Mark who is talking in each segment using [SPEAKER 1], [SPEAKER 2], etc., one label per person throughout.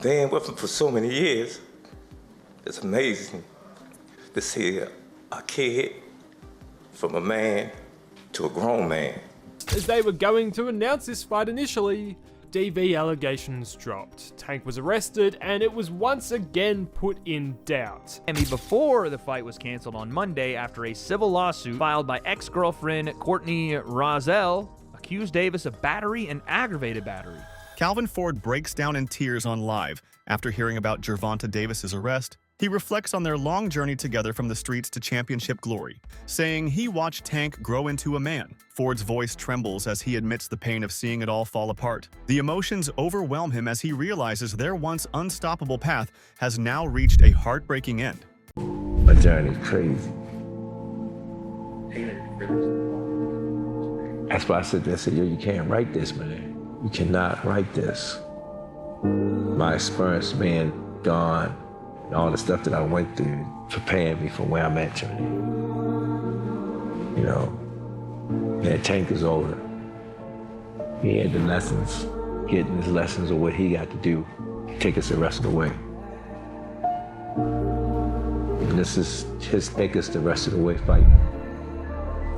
[SPEAKER 1] being with him for so many years, it's amazing to see a kid from a man to a grown man.
[SPEAKER 2] As they were going to announce this fight initially, DV allegations dropped. Tank was arrested and it was once again put in doubt.
[SPEAKER 3] Before the fight was canceled on Monday after a civil lawsuit filed by ex-girlfriend Courtney Rozelle accused Davis of battery and aggravated battery.
[SPEAKER 4] Calvin Ford breaks down in tears on Live after hearing about Gervonta Davis's arrest. He reflects on their long journey together from the streets to championship glory, saying he watched Tank grow into a man. Ford's voice trembles as he admits the pain of seeing it all fall apart. The emotions overwhelm him as he realizes their once unstoppable path has now reached a heartbreaking end.
[SPEAKER 5] My journey's crazy. That's why I said, yo, you can't write this, man. You cannot write this. My experience being gone, and all the stuff that I went through, preparing me for where I'm at today. You know, that Tank is older. He had the lessons, getting his lessons of what he got to do, take us the rest of the way. And this is his take us the rest of the way fight.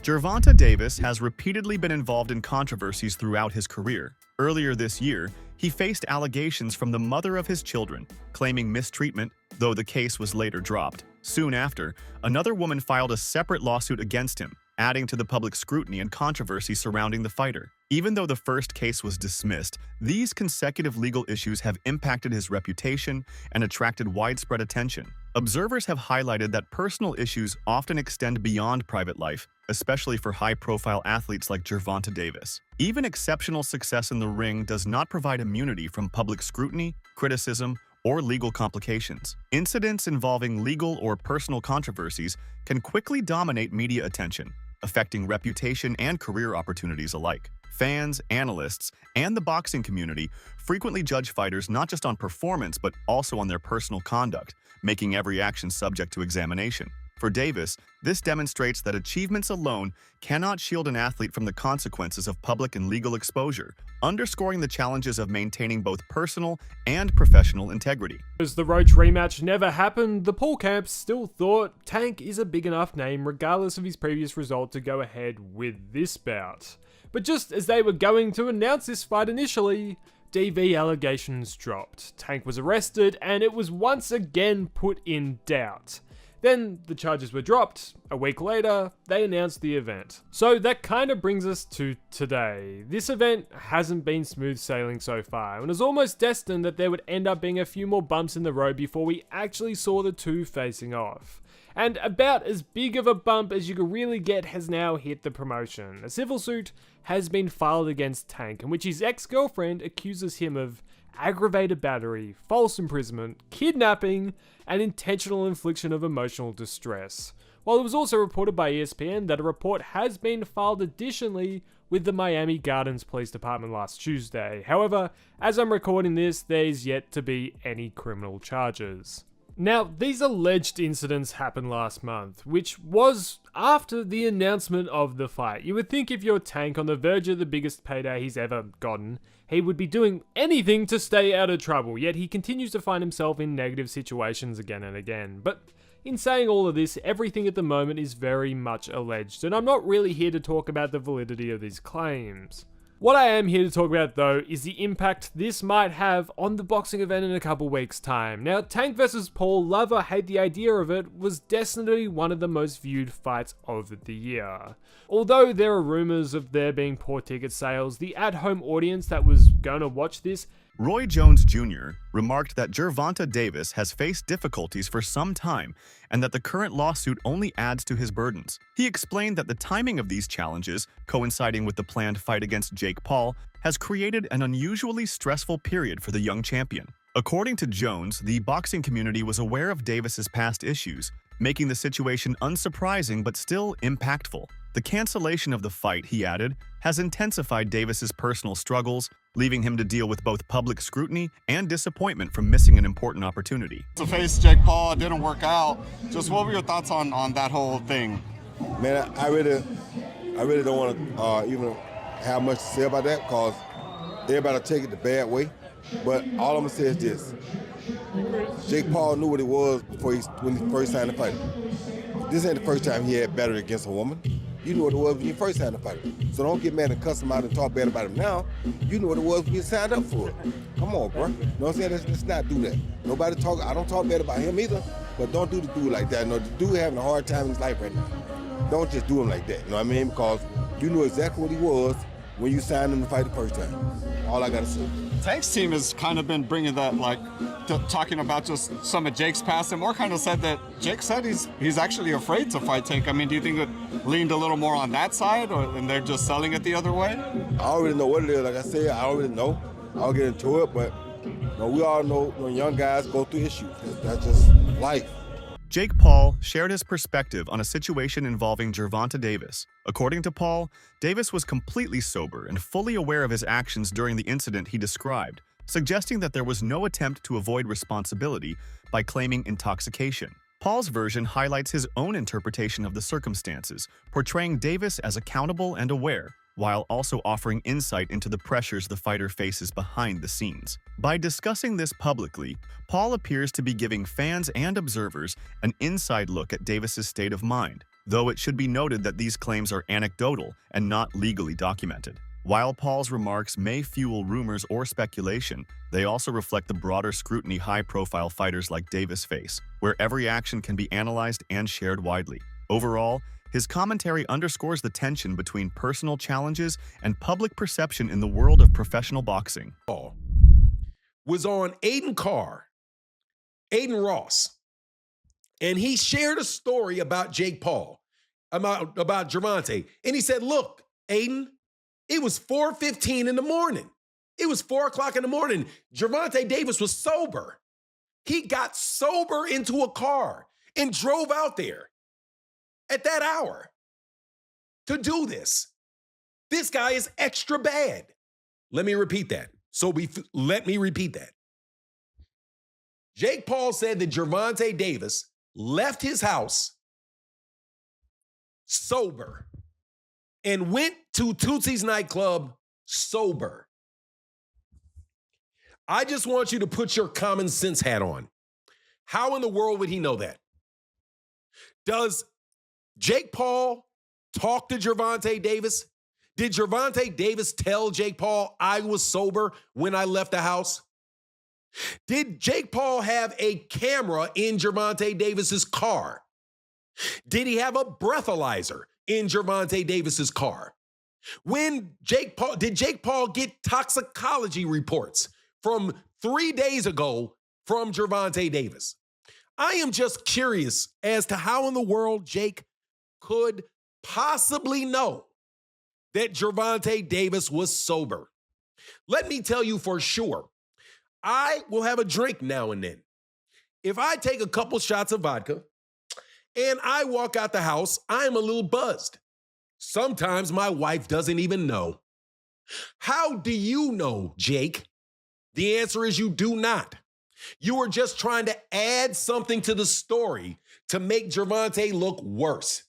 [SPEAKER 4] Gervonta Davis has repeatedly been involved in controversies throughout his career. Earlier this year, he faced allegations from the mother of his children, claiming mistreatment, though the case was later dropped. Soon after, another woman filed a separate lawsuit against him, adding to the public scrutiny and controversy surrounding the fighter. Even though the first case was dismissed, these consecutive legal issues have impacted his reputation and attracted widespread attention. Observers have highlighted that personal issues often extend beyond private life, especially for high-profile athletes like Gervonta Davis. Even exceptional success in the ring does not provide immunity from public scrutiny, criticism, or legal complications. Incidents involving legal or personal controversies can quickly dominate media attention, affecting reputation and career opportunities alike. Fans, analysts, and the boxing community frequently judge fighters not just on performance but also on their personal conduct, making every action subject to examination. For Davis, this demonstrates that achievements alone cannot shield an athlete from the consequences of public and legal exposure, underscoring the challenges of maintaining both personal and professional integrity.
[SPEAKER 2] As the Roach rematch never happened, the Paul camp still thought Tank is a big enough name regardless of his previous result to go ahead with this bout. But just as they were going to announce this fight initially, DV allegations dropped. Tank was arrested and it was once again put in doubt. Then the charges were dropped. A week later, they announced the event. So that kind of brings us to today. This event hasn't been smooth sailing so far, and was almost destined that there would end up being a few more bumps in the road before we actually saw the two facing off. And about as big of a bump as you could really get has now hit the promotion. A civil suit has been filed against Tank, in which his ex-girlfriend accuses him of aggravated battery, false imprisonment, kidnapping, and intentional infliction of emotional distress. While it was also reported by ESPN that a report has been filed additionally with the Miami Gardens Police Department last Tuesday. However, as I'm recording this, there's yet to be any criminal charges. Now, these alleged incidents happened last month, which was after the announcement of the fight. You would think if you're Tank on the verge of the biggest payday he's ever gotten, he would be doing anything to stay out of trouble, yet he continues to find himself in negative situations again and again. But in saying all of this, everything at the moment is very much alleged, and I'm not really here to talk about the validity of these claims. What I am here to talk about though is the impact this might have on the boxing event in a couple weeks time. Now, Tank vs Paul, love or hate the idea of it, was definitely one of the most viewed fights of the year. Although there are rumours of there being poor ticket sales, the at-home audience that was going to watch this.
[SPEAKER 4] Roy Jones Jr. remarked that Gervonta Davis has faced difficulties for some time and that the current lawsuit only adds to his burdens. He explained that the timing of these challenges, coinciding with the planned fight against Jake Paul, has created an unusually stressful period for the young champion. According to Jones, the boxing community was aware of Davis's past issues, making the situation unsurprising but still impactful. The cancellation of the fight, he added, has intensified Davis's personal struggles, leaving him to deal with both public scrutiny and disappointment from missing an important opportunity.
[SPEAKER 6] To face Jake Paul, it didn't work out. Just what were your thoughts on that whole thing?
[SPEAKER 7] Man, I really don't want to even have much to say about that because everybody take it the bad way. But all I'm gonna say is this: Jake Paul knew what it was when he first signed the fight. This ain't the first time he had battered against a woman. You knew what it was when you first signed the fight. So don't get mad and cuss him out and talk bad about him now. You knew what it was when you signed up for it. Come on, bro. You know what I'm saying? Let's not do that. I don't talk bad about him either, but don't do the dude like that. No, the dude having a hard time in his life right now. Don't just do him like that. You know what I mean? Because you knew exactly what he was when you signed him to fight the first time. All I gotta say.
[SPEAKER 6] Tank's team has kind of been bringing that, like, talking about just some of Jake's past, and more kind of said that Jake said he's actually afraid to fight Tank. I mean, do you think it leaned a little more on that side, and they're just selling it the other way?
[SPEAKER 7] I already know what it is. Like I said, I already know. I'll get into it, but we all know when young guys go through issues. That's just life.
[SPEAKER 4] Jake Paul shared his perspective on a situation involving Gervonta Davis. According to Paul, Davis was completely sober and fully aware of his actions during the incident he described, suggesting that there was no attempt to avoid responsibility by claiming intoxication. Paul's version highlights his own interpretation of the circumstances, portraying Davis as accountable and aware, while also offering insight into the pressures the fighter faces behind the scenes. By discussing this publicly, Paul appears to be giving fans and observers an inside look at Davis's state of mind, though it should be noted that these claims are anecdotal and not legally documented. While Paul's remarks may fuel rumors or speculation, they also reflect the broader scrutiny high-profile fighters like Davis face, where every action can be analyzed and shared widely. Overall, his commentary underscores the tension between personal challenges and public perception in the world of professional boxing.
[SPEAKER 8] Was on Aiden Ross, and he shared a story about Jake Paul, about Gervonta, and he said, look, Aiden, it was 4:15 in the morning. It was 4 o'clock in the morning. Gervonta Davis was sober. He got sober into a car and drove out there at that hour to do this. This guy is extra bad. Let me repeat that. Let me repeat that. Jake Paul said that Gervonta Davis left his house sober and went to Tootsie's nightclub sober. I just want you to put your common sense hat on. How in the world would he know that? Does Jake Paul talk to Gervonta Davis? Did Gervonta Davis tell Jake Paul, I was sober when I left the house? Did Jake Paul have a camera in Gervonta Davis's car? Did he have a breathalyzer in Gervonta Davis's car? Did Jake Paul get toxicology reports from 3 days ago from Gervonta Davis? I am just curious as to how in the world Jake could possibly know that Gervonta Davis was sober. Let me tell you for sure, I will have a drink now and then. If I take a couple shots of vodka and I walk out the house, I'm a little buzzed. Sometimes my wife doesn't even know. How do you know, Jake? The answer is you do not. You are just trying to add something to the story to make Gervonta look worse.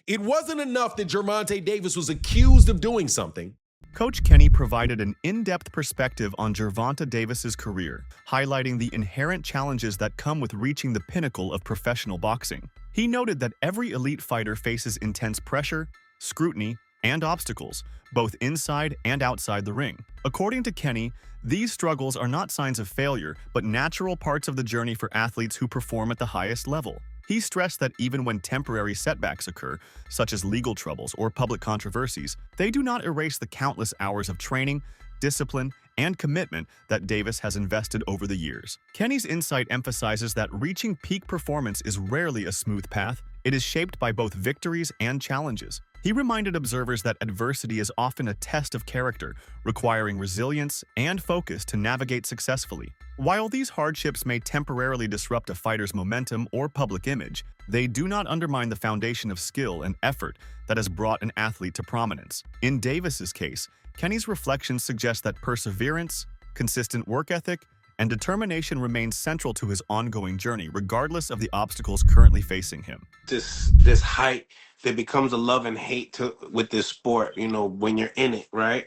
[SPEAKER 8] It wasn't enough that Gervonta Davis was accused of doing something.
[SPEAKER 4] Coach Kenny provided an in-depth perspective on Gervonta Davis's career, highlighting the inherent challenges that come with reaching the pinnacle of professional boxing. He noted that every elite fighter faces intense pressure, scrutiny, and obstacles, both inside and outside the ring. According to Kenny, these struggles are not signs of failure, but natural parts of the journey for athletes who perform at the highest level. He stressed that even when temporary setbacks occur, such as legal troubles or public controversies, they do not erase the countless hours of training, discipline, and commitment that Davis has invested over the years. Kenny's insight emphasizes that reaching peak performance is rarely a smooth path. It is shaped by both victories and challenges. He reminded observers that adversity is often a test of character, requiring resilience and focus to navigate successfully. While these hardships may temporarily disrupt a fighter's momentum or public image, they do not undermine the foundation of skill and effort that has brought an athlete to prominence. In Davis's case, Kenny's reflections suggest that perseverance, consistent work ethic, and determination remain central to his ongoing journey, regardless of the obstacles currently facing him.
[SPEAKER 9] This height that becomes a love and hate with this sport, you know, when you're in it, right?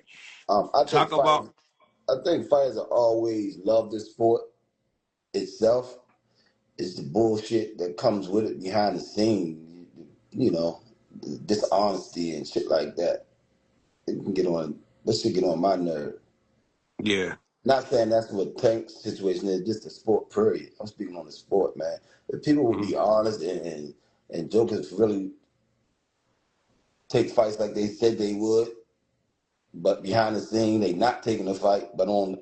[SPEAKER 7] I
[SPEAKER 9] Talk about
[SPEAKER 10] I think fighters are always love the sport itself. It's the bullshit that comes with it behind the scenes, you know, the dishonesty and shit like that. It can get on. That shit get on my nerve.
[SPEAKER 9] Yeah.
[SPEAKER 10] Not saying that's what Tank's situation is. Just the sport, period. I'm speaking on the sport, man. If people would be honest and jokers really take fights like they said they would, but behind the scene they not taking the fight, but on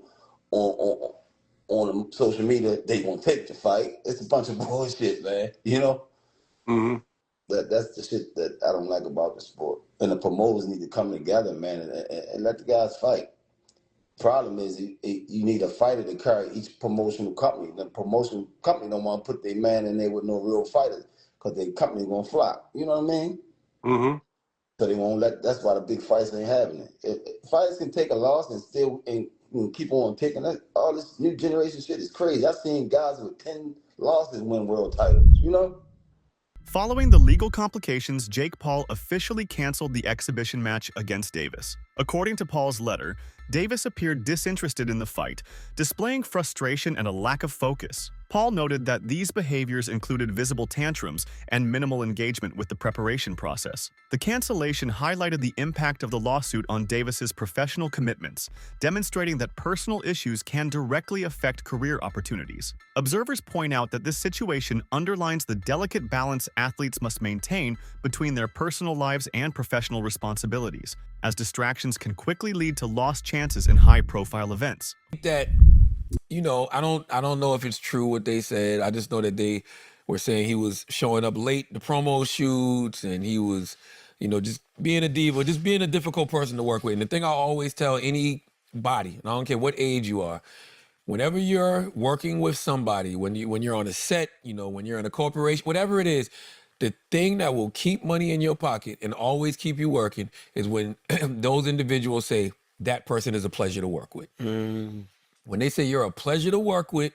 [SPEAKER 10] on social media they gonna take the fight. It's a bunch of bullshit, man. You know.
[SPEAKER 9] Mm-hmm.
[SPEAKER 10] That's the shit that I don't like about the sport. And the promoters need to come together, man, and let the guys fight. Problem is, you need a fighter to carry each promotional company. The promotional company don't want to put their man in there with no real fighters because their company gonna flop. You know what I mean?
[SPEAKER 9] Mm-hmm.
[SPEAKER 10] So they won't let. That's why the big fights ain't happening. If fighters can take a loss and still and keep on taking that, all this new generation shit is crazy. I've seen guys with 10 losses win world titles. You know?
[SPEAKER 4] Following the legal complications, Jake Paul officially canceled the exhibition match against Davis. According to Paul's letter, Davis appeared disinterested in the fight, displaying frustration and a lack of focus. Paul noted that these behaviors included visible tantrums and minimal engagement with the preparation process. The cancellation highlighted the impact of the lawsuit on Davis's professional commitments, demonstrating that personal issues can directly affect career opportunities. Observers point out that this situation underlines the delicate balance athletes must maintain between their personal lives and professional responsibilities, as distractions can quickly lead to lost chances in high-profile events.
[SPEAKER 11] That, you know, I don't know if it's true what they said. I just know that they were saying he was showing up late to promo shoots and he was, you know, just being a diva, just being a difficult person to work with. And the thing I always tell anybody, and I don't care what age you are, whenever you're working with somebody, when you're on a set, you know, when you're in a corporation, whatever it is, the thing that will keep money in your pocket and always keep you working is when those individuals say that person is a pleasure to work with. When they say you're a pleasure to work with,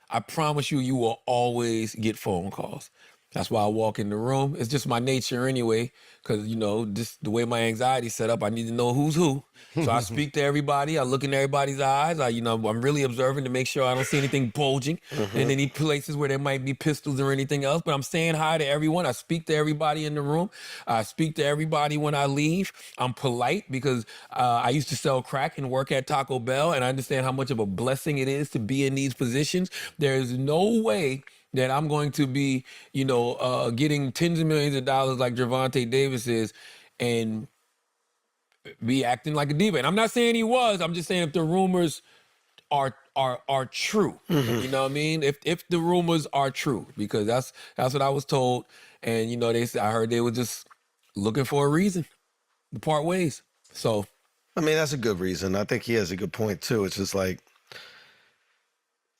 [SPEAKER 11] I promise you, you will always get phone calls. That's why I walk in the room. It's just my nature anyway, because, you know, just the way my anxiety set up, I need to know who's who. So I speak to everybody. I look in everybody's eyes. I'm really observing to make sure I don't see anything bulging in any places where there might be pistols or anything else. But I'm saying hi to everyone. I speak to everybody in the room. I speak to everybody when I leave. I'm polite because I used to sell crack and work at Taco Bell, and I understand how much of a blessing it is to be in these positions. There's no way that I'm going to be, you know, getting tens of millions of dollars like Gervonta Davis is and be acting like a diva. And I'm not saying he was. I'm just saying if the rumors are true, you know what I mean? If the rumors are true, because that's what I was told. And, you know, I heard they were just looking for a reason to part ways. So,
[SPEAKER 12] I mean, that's a good reason. I think he has a good point too. It's just like,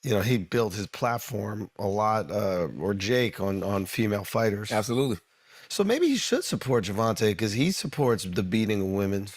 [SPEAKER 12] you know, he built his platform a lot, or Jake, on female fighters.
[SPEAKER 11] Absolutely.
[SPEAKER 12] So maybe he should support Gervonta because he supports the beating of women.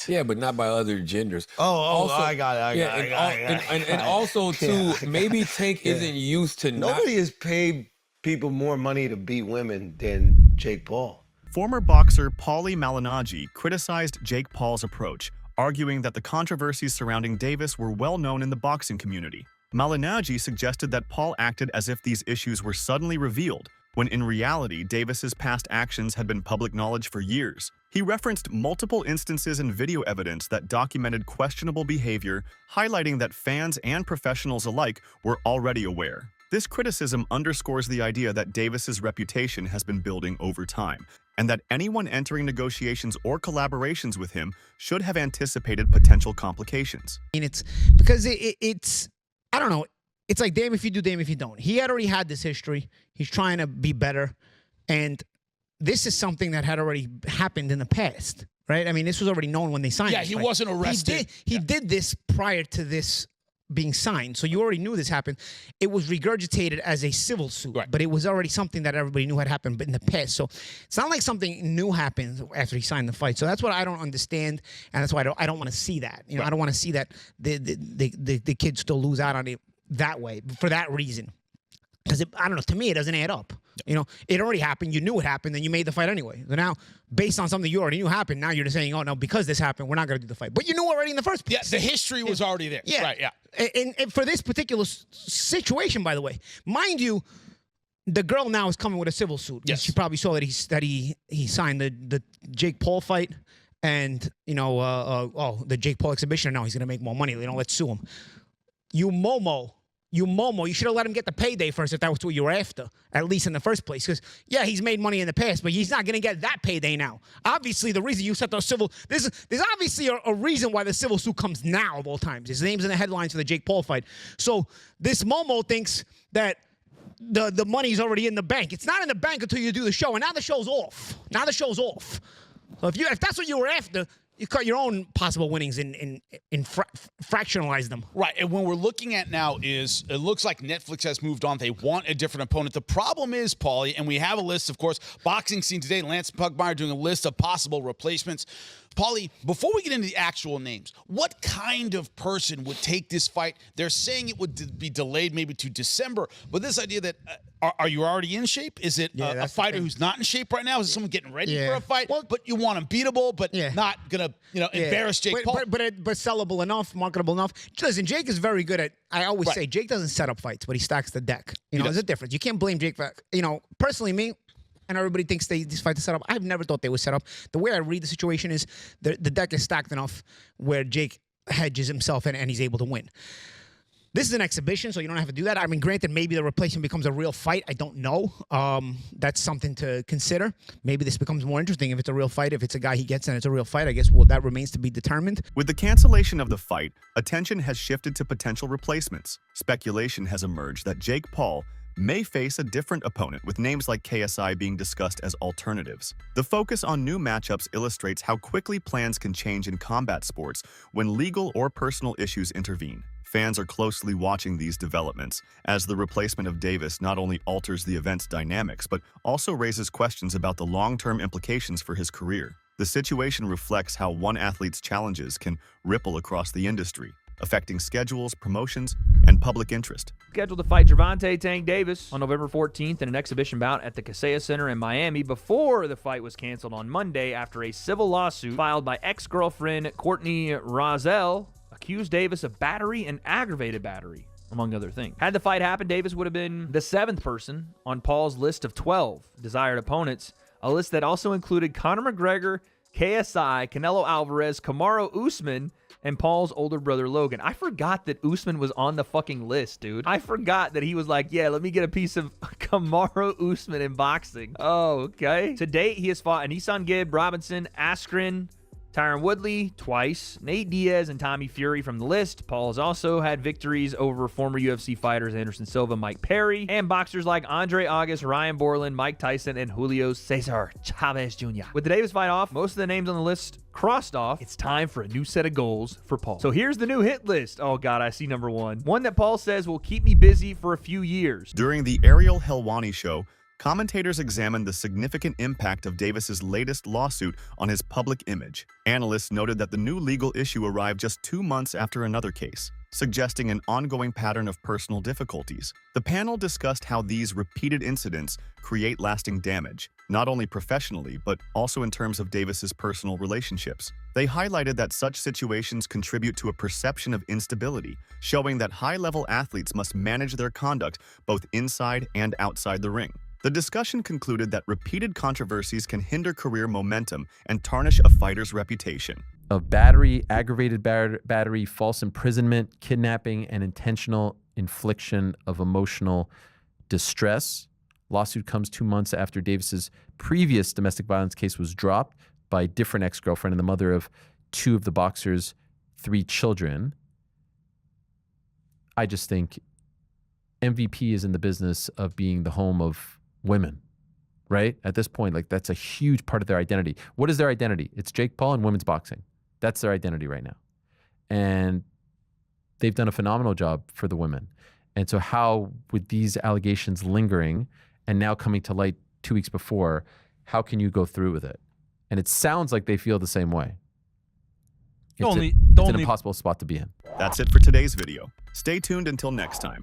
[SPEAKER 11] Yeah, but not by other genders.
[SPEAKER 12] I got it.
[SPEAKER 11] And also, too, maybe Tank isn't used to
[SPEAKER 12] Nobody has paid people more money to beat women than Jake Paul.
[SPEAKER 4] Former boxer Paulie Malignaggi criticized Jake Paul's approach, arguing that the controversies surrounding Davis were well known in the boxing community. Malignaggi suggested that Paul acted as if these issues were suddenly revealed, when in reality Davis's past actions had been public knowledge for years. He referenced multiple instances and video evidence that documented questionable behavior, highlighting that fans and professionals alike were already aware. This criticism underscores the idea that Davis's reputation has been building over time, and that anyone entering negotiations or collaborations with him should have anticipated potential complications.
[SPEAKER 13] And it's because it's I don't know. It's like damn if you do, damn if you don't. He had already had this history. He's trying to be better. And this is something that had already happened in the past, right? I mean, this was already known when they signed.
[SPEAKER 14] Yeah, he wasn't arrested.
[SPEAKER 13] He did this prior to this being signed. So you already knew this happened. It was regurgitated as a civil suit, but it was already something that everybody knew had happened in the past. So it's not like something new happened after he signed the fight. So that's what I don't understand, and that's why I don't want to see that. You know, I don't want to see that the kids still lose out on it that way for that reason. Because I don't know, to me, it doesn't add up. You know, it already happened. You knew it happened, and you made the fight anyway. So now, based on something you already knew happened, now you're just saying, oh, no, because this happened, we're not going to do the fight. But you knew already in the first place.
[SPEAKER 14] Yeah, the history was already there.
[SPEAKER 13] Yeah.
[SPEAKER 14] Right, yeah.
[SPEAKER 13] And for this particular situation, by the way, mind you, the girl now is coming with a civil suit.
[SPEAKER 14] Yes.
[SPEAKER 13] She probably saw that he signed the Jake Paul fight, and, you know, the Jake Paul exhibition. Now he's going to make more money. You know, let's sue him. You Momo, you should have let him get the payday first if that was what you were after, at least in the first place. Because, yeah, he's made money in the past, but he's not going to get that payday now. Obviously, the reason you set the civil, there's obviously a reason why the civil suit comes now of all times. His name's in the headlines for the Jake Paul fight. So this Momo thinks that the money's already in the bank. It's not in the bank until you do the show, and now the show's off. So if that's what you were after, you cut your own possible winnings and fractionalize them.
[SPEAKER 14] Right, and when we're looking at now is, it looks like Netflix has moved on. They want a different opponent. The problem is, Paulie, and we have a list, of course, Boxing Scene today, Lance Pugmire doing a list of possible replacements. Paulie, before we get into the actual names, what kind of person would take this fight? They're saying it would be delayed maybe to December, but this idea that, are you already in shape? Is it a fighter who's not in shape right now? Is it someone getting ready for a fight? Well, but you want him beatable, but not going to embarrass Jake Paul?
[SPEAKER 13] But sellable enough, marketable enough. Listen, Jake is very good at, I always say, Jake doesn't set up fights, but he stacks the deck. You know, there's a difference. You can't blame Jake for, you know, personally, me, and everybody thinks these fights are set up. I've never thought they were set up. The way I read the situation is the deck is stacked enough where Jake hedges himself and he's able to win. This is an exhibition, so you don't have to do that. I mean, granted, maybe the replacement becomes a real fight. I don't know. That's something to consider. Maybe this becomes more interesting if it's a real fight. If it's a guy he gets and it's a real fight, I guess, well, that remains to be determined.
[SPEAKER 4] With the cancellation of the fight, attention has shifted to potential replacements. Speculation has emerged that Jake Paul may face a different opponent, with names like KSI being discussed as alternatives. The focus on new matchups illustrates how quickly plans can change in combat sports when legal or personal issues intervene. Fans are closely watching these developments, as the replacement of Davis not only alters the event's dynamics, but also raises questions about the long-term implications for his career. The situation reflects how one athlete's challenges can ripple across the industry, affecting schedules, promotions, and public interest.
[SPEAKER 3] Scheduled to fight Gervonta Tank Davis on November 14th in an exhibition bout at the Kaseya Center in Miami before the fight was canceled on Monday after a civil lawsuit filed by ex-girlfriend Courtney Rozelle accused Davis of battery and aggravated battery, among other things. Had the fight happened, Davis would have been the 7th person on Paul's list of 12 desired opponents, a list that also included Conor McGregor, KSI, Canelo Alvarez, Kamaru Usman, and Paul's older brother Logan. I forgot that Usman was on the fucking list, dude. I forgot that he was like, yeah, let me get a piece of Kamaru Usman in boxing. Oh, okay. To date, he has fought Anisan Gibb, Robinson, Askren, Tyron Woodley twice, Nate Diaz, and Tommy Fury from the list. Paul has also had victories over former UFC fighters Anderson Silva, Mike Perry, and boxers like Andre August, Ryan Borland, Mike Tyson, and Julio Cesar Chavez Jr. With the Davis fight off, most of the names on the list crossed off, it's time for a new set of goals for Paul. So here's the new hit list. Oh God, I see number 1. One that Paul says will keep me busy for a few years.
[SPEAKER 4] During the Ariel Helwani show, commentators examined the significant impact of Davis's latest lawsuit on his public image. Analysts noted that the new legal issue arrived just 2 months after another case, suggesting an ongoing pattern of personal difficulties. The panel discussed how these repeated incidents create lasting damage, not only professionally, but also in terms of Davis's personal relationships. They highlighted that such situations contribute to a perception of instability, showing that high-level athletes must manage their conduct both inside and outside the ring. The discussion concluded that repeated controversies can hinder career momentum and tarnish a fighter's reputation.
[SPEAKER 15] Of battery, aggravated battery, false imprisonment, kidnapping, and intentional infliction of emotional distress. Lawsuit comes 2 months after Davis's previous domestic violence case was dropped by a different ex-girlfriend and the mother of 2 of the boxer's 3 children. I just think MVP is in the business of being the home of women, right? At this point, like, that's a huge part of their identity. What is their identity? It's Jake Paul and women's boxing. That's their identity right now. And they've done a phenomenal job for the women. And so how, with these allegations lingering and now coming to light 2 weeks before, how can you go through with it? And it sounds like they feel the same way. It's an impossible spot to be in.
[SPEAKER 4] That's it for today's video. Stay tuned until next time.